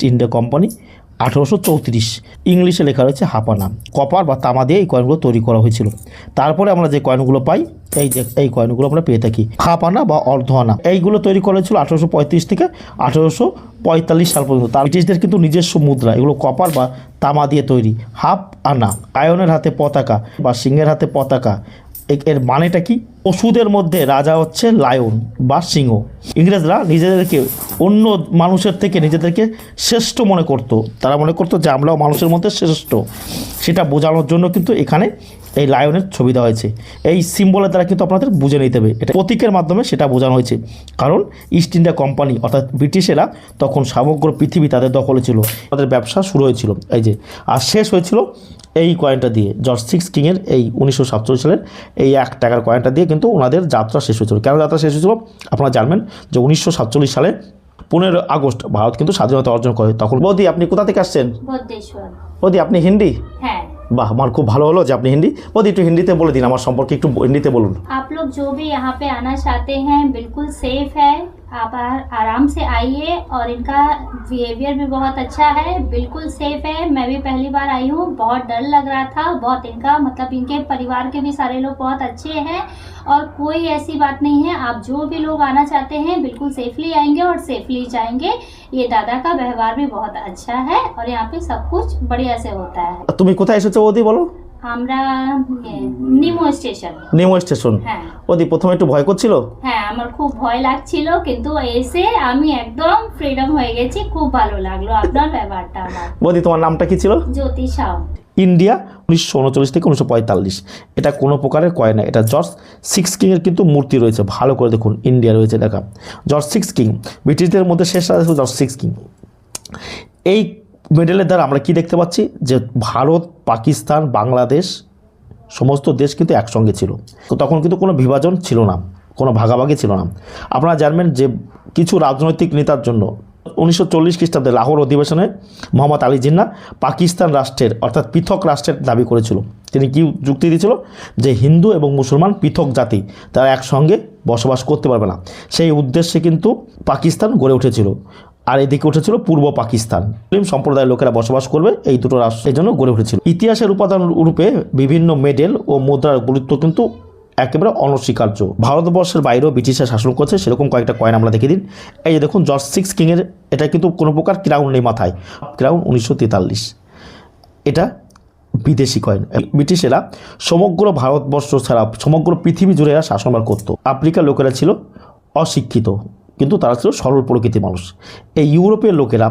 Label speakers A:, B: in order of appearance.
A: India company 1834। ইংলিশে লেখা রয়েছে হাপানা। কপার বা তামা দিয়ে এই কয়েনগুলো তৈরি করা হয়েছিল। তারপরে আমরা যে কয়েনগুলো পাই, এই যে এই কয়েনগুলো আমরা পেয়ে থাকি হাফ আনা বা অর্ধ আনা। এইগুলো তৈরি করা হয়েছিল 1835 থেকে 1845 সাল পর্যন্ত। তার ব্রিটিশদের কিন্তু নিজস্ব মুদ্রা, এগুলো কপার বা তামা দিয়ে তৈরি। হাফ আনা, লায়নের হাতে পতাকা বা সিংহের হাতে পতাকা, এর মানেটা কি? ওষুধের মধ্যে রাজা হচ্ছে লায়ন বা সিংহ। ইংরেজরা নিজেদেরকে অন্য মানুষের থেকে নিজেদেরকে শ্রেষ্ঠ মনে করতো। তারা মনে করতো যে আমরাও মানুষের মধ্যে শ্রেষ্ঠ। সেটা বোঝানোর জন্য কিন্তু এখানে এই লায়নের ছবি দেওয়া হয়েছে। এই সিম্বলের দ্বারা কিন্তু আপনাদের বুঝে নিতে হবে, এটা প্রতীকের মাধ্যমে সেটা বোঝানো হয়েছে। কারণ ইস্ট ইন্ডিয়া কোম্পানি অর্থাৎ ব্রিটিশেরা তখন সমগ্র পৃথিবী তাদের দখলে ছিল, তাদের ব্যবসা শুরু হয়েছিল এই যে, আর শেষ হয়েছিল এই কয়েনটা দিয়ে। জর্জ সিক্স কিংয়ের এই 1947 সালের এই 1 টাকার কয়েনটা দিয়ে কিন্তু ওনাদের যাত্রা শেষ হয়েছিল। কেন যাত্রা শেষ হয়েছিল আপনারা জানবেন যে 1947 সালে 15 আগস্ট ভারত কিন্তু স্বাধীনতা অর্জন করে। তখন বৌদি আপনি কোথা থেকে আসছেন? বৌদি আপনি হিন্দি?
B: হ্যাঁ।
A: বাহ, আমার খুব ভালো হলো যে আপনি হিন্দি। বৌদি একটু হিন্দিতে বলে দিন আমার সম্পর্কে, একটু হিন্দিতে বলুন।
B: आप लोग जो भी यहाँ पे आना चाहते हैं बिल्कुल सेफ है, आप आराम से आइए और इनका बिहेवियर भी बहुत अच्छा है, बिल्कुल सेफ है। मैं भी पहली बार आई हूँ, बहुत डर लग रहा था, बहुत इनका मतलब इनके परिवार के भी सारे लोग बहुत अच्छे हैं और कोई ऐसी बात नहीं है। आप जो भी लोग आना चाहते हैं बिल्कुल सेफली आएंगे और सेफली जाएंगे। ये दादा का व्यवहार भी बहुत अच्छा है और यहाँ पे सब कुछ बढ़िया से होता है।
A: তুমি কোথায় এসেছো বৌদি বলো?
B: আমরা নিমো স্টেশন।
A: নিমো স্টেশন।
B: হ্যাঁ।
A: বৌদি প্রথমে একটু ভয় করছিল?
B: হ্যাঁ, আমার খুব ভয় লাগছিল, কিন্তু এসে আমি একদম ফ্রিডম হয়ে গেছি। খুব ভালো লাগলো আপনার ব্যবহারটা আমার।
A: বৌদি তোমার নামটা কি ছিল?
B: জ্যোতি সাউ।
A: ইন্ডিয়া 1939 থেকে 1945। এটা কোনো প্রকারের কয়েন না, এটা জর্জ সিক্স কিংয়ের কিন্তু মূর্তি রয়েছে, ভালো করে দেখুন ইন্ডিয়া রয়েছে দেখা। জর্জ সিক্স কিং ব্রিটিশদের মধ্যে শেষ রাজা ছিল জর্জ সিক্স কিং। এই মেডেলের দ্বারা আমরা কি দেখতে পাচ্ছি যে ভারত, পাকিস্তান, বাংলাদেশ সমস্ত দেশ কিন্তু একসঙ্গে ছিল। তো তখন কিন্তু কোনো বিভাজন ছিল না, কোনো ভাগাভাগি ছিল না। আপনারা জানবেন যে কিছু রাজনৈতিক নেতার জন্য 1940 খ্রিস্টাব্দে লাহোর অধিবেশনে মোহাম্মদ আলী জিন্নাহ পাকিস্তান রাষ্ট্রের অর্থাৎ পৃথক রাষ্ট্রের দাবি করেছিল। তিনি কি যুক্তি দিয়েছিল যে হিন্দু এবং মুসলমান পৃথক জাতি, তারা একসঙ্গে বসবাস করতে পারবে না। সেই উদ্দেশ্যে কিন্তু পাকিস্তান গড়ে উঠেছিল, আর এদিকে উঠেছিল পূর্ব পাকিস্তান। মুসলিম সম্প্রদায়ের লোকেরা বসবাস করবে, এই দুটো রাষ্ট্রের জন্য গড়ে উঠেছিল। ইতিহাসের উপাদান রূপে বিভিন্ন মেডেল ও মুদ্রার গুরুত্ব কিন্তু একেবারে অনস্বীকার্য। ভারতবর্ষের বাইরেও ব্রিটিশরা শাসন করছে, সেরকম কয়েকটা কয়েন আমরা দেখে দিন। এই যে দেখুন জর্জ সিক্স কিংয়ের, এটা কিন্তু কোনো প্রকার ক্রাউন নেই মাথায়, ক্রাউন 1943। এটা বিদেশি কয়েন। ব্রিটিশেরা সমগ্র ভারতবর্ষ ছাড়া সমগ্র পৃথিবী জুড়ে এরা শাসনভার করতো। আফ্রিকার লোকেরা ছিল অশিক্ষিত, কিন্তু তারা ছিল সরল প্রকৃতির মানুষ। এই ইউরোপের লোকেরা